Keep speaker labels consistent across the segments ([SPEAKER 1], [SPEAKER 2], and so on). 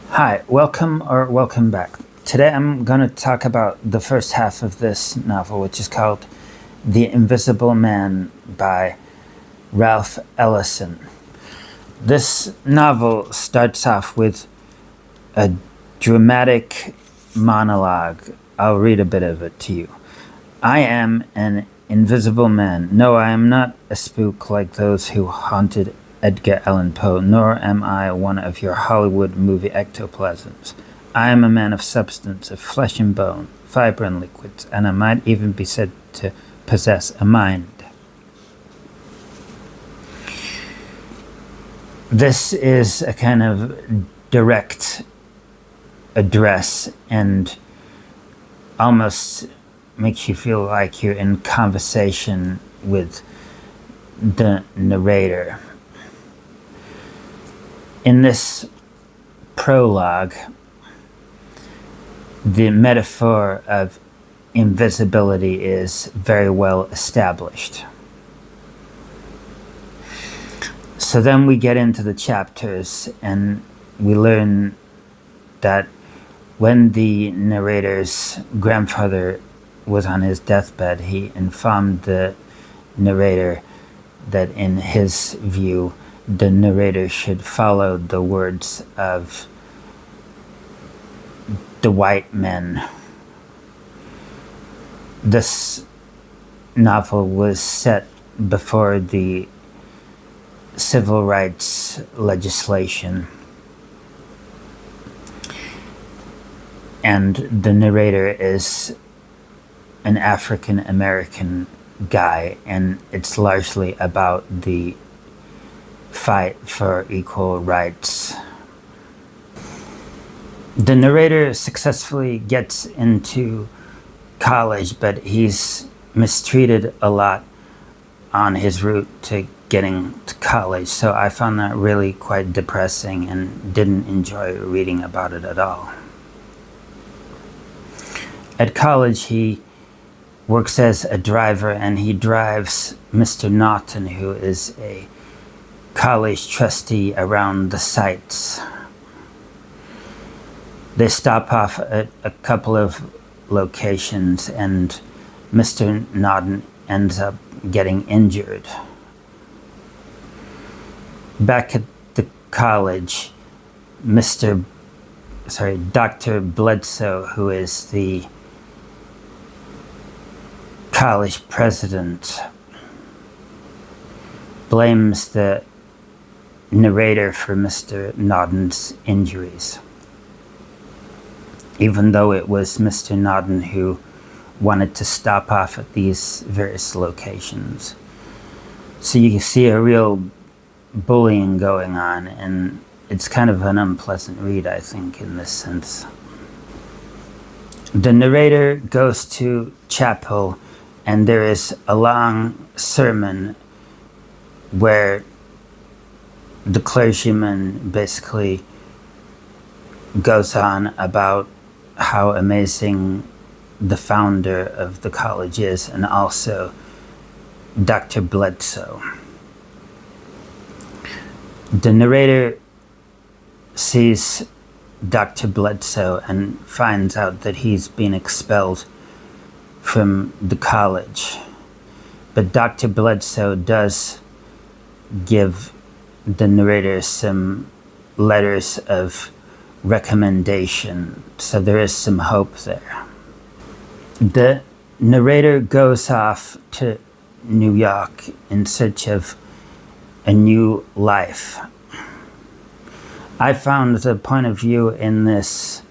[SPEAKER 1] Hi, welcome back. Today I'm going to talk about the first half of this novel, which is called The Invisible Man by Ralph Ellison. This novel starts off with a dramatic monologue. I'll read a bit of it to you. I am an invisible man. No, I am not a spook like those who haunted Edgar Allan Poe, nor am I one of your Hollywood movie ectoplasms. I am a man of substance, of flesh and bone, fiber and liquids, and I might even be said to possess a mind. This is a kind of direct address and almost makes you feel like you're in conversation with the narrator. In this prologue, the metaphor of invisibility is very well established. So then we get into the chapters and we learn that when the narrator's grandfather was on his deathbed, he informed the narrator that in his view, the narrator should follow the words of the white men. This novel was set before the civil rights legislation, and the narrator is an African American guy, and it's largely about the fight for equal rights. The narrator successfully gets into college, but he's mistreated a lot on his route to getting to college, so I found that really quite depressing and didn't enjoy reading about it at all. At college, he works as a driver, and he drives Mr. Naughton, who is a college trustee, around the sites. They stop off at a couple of locations, and Mr. Naughton ends up getting injured. Back at the college, Dr. Bledsoe, who is the college president, blames the narrator for Mr. Naughton's injuries, even though it was Mr. Naughton who wanted to stop off at these various locations. So you can see a real bullying going on, and it's kind of an unpleasant read, I think, in this sense. The narrator goes to chapel, and there is a long sermon where the clergyman basically goes on about how amazing the founder of the college is, and also Dr. Bledsoe. The narrator sees Dr. Bledsoe and finds out that he's been expelled from the college. But Dr. Bledsoe does give the narrator some letters of recommendation, so there is some hope there. The narrator goes off to New York in search of a new life. I found the point of view in this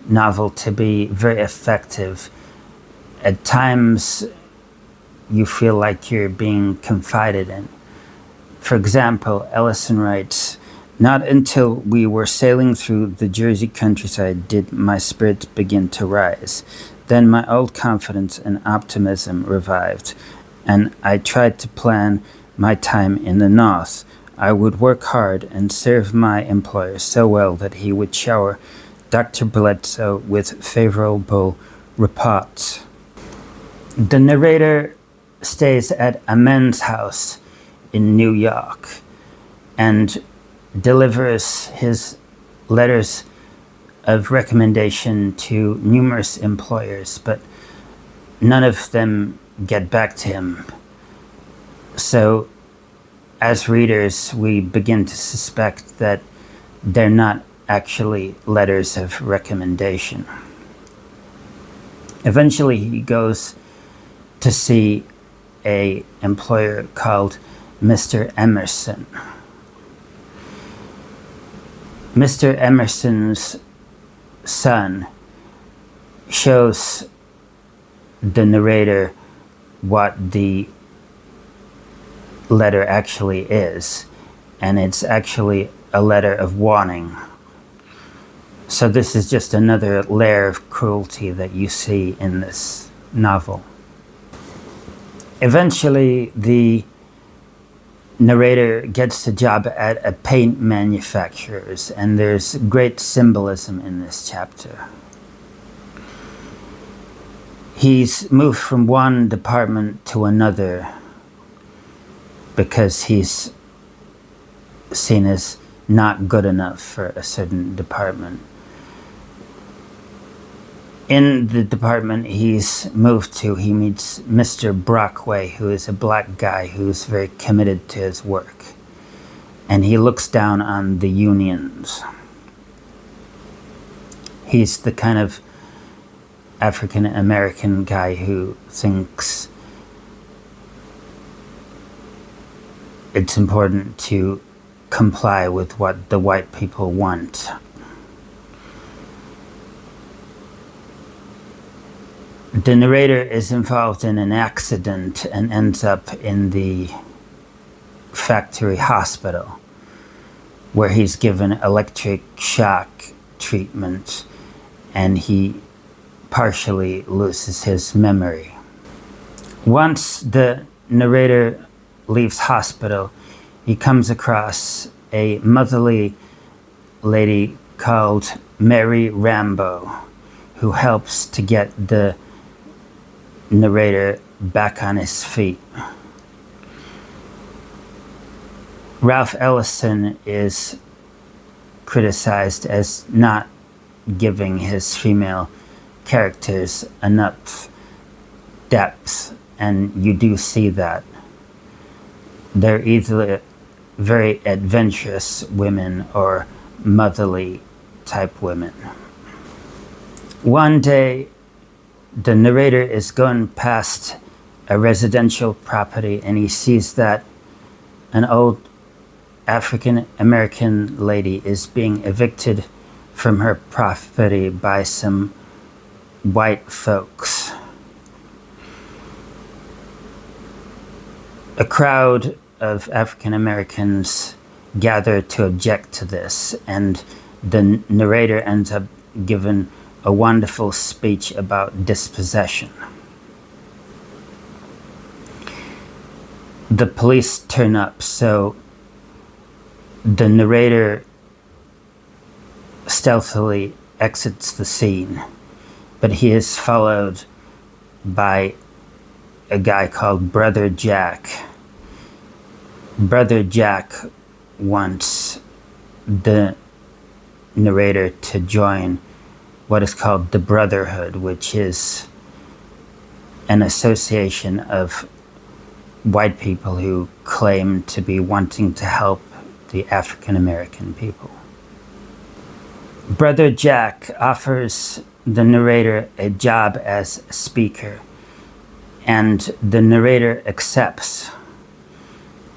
[SPEAKER 1] novel to be very effective. At times, you feel like you're being confided in. For example, Ellison writes, "Not until we were sailing through the Jersey countryside did my spirits begin to rise. Then my old confidence and optimism revived, and I tried to plan my time in the North. I would work hard and serve my employer so well that he would shower Dr. Bledsoe with favorable reports." The narrator stays at a men's house in New York and delivers his letters of recommendation to numerous employers, but none of them get back to him. So, as readers, we begin to suspect that they're not actually letters of recommendation. Eventually, he goes to see an employer called Mr. Emerson. Mr. Emerson's son shows the narrator what the letter actually is, and it's actually a letter of warning. So this is just another layer of cruelty that you see in this novel. Eventually, the narrator gets a job at a paint manufacturer's, and there's great symbolism in this chapter. He's moved from one department to another because he's seen as not good enough for a certain department. In the department he's moved to, he meets Mr. Brockway, who is a black guy who's very committed to his work. And he looks down on the unions. He's the kind of African American guy who thinks it's important to comply with what the white people want. The narrator is involved in an accident and ends up in the factory hospital, where he's given electric shock treatment and he partially loses his memory. Once the narrator leaves hospital, he comes across a motherly lady called Mary Rambo, who helps to get the narrator back on his feet. Ralph Ellison is criticized as not giving his female characters enough depth, and you do see that. They're either very adventurous women or motherly type women. One day, the narrator is going past a residential property and he sees that an old African American lady is being evicted from her property by some white folks. A crowd of African Americans gather to object to this, and the narrator ends up giving a wonderful speech about dispossession. The police turn up, so the narrator stealthily exits the scene, but he is followed by a guy called Brother Jack. Brother Jack wants the narrator to join what is called the Brotherhood, which is an association of white people who claim to be wanting to help the African American people. Brother Jack offers the narrator a job as a speaker, and the narrator accepts.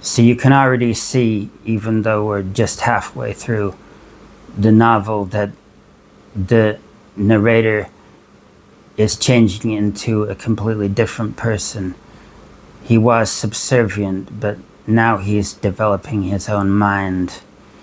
[SPEAKER 1] So you can already see, even though we're just halfway through the novel, that the narrator is changing into a completely different person. He was subservient, but now he's developing his own mind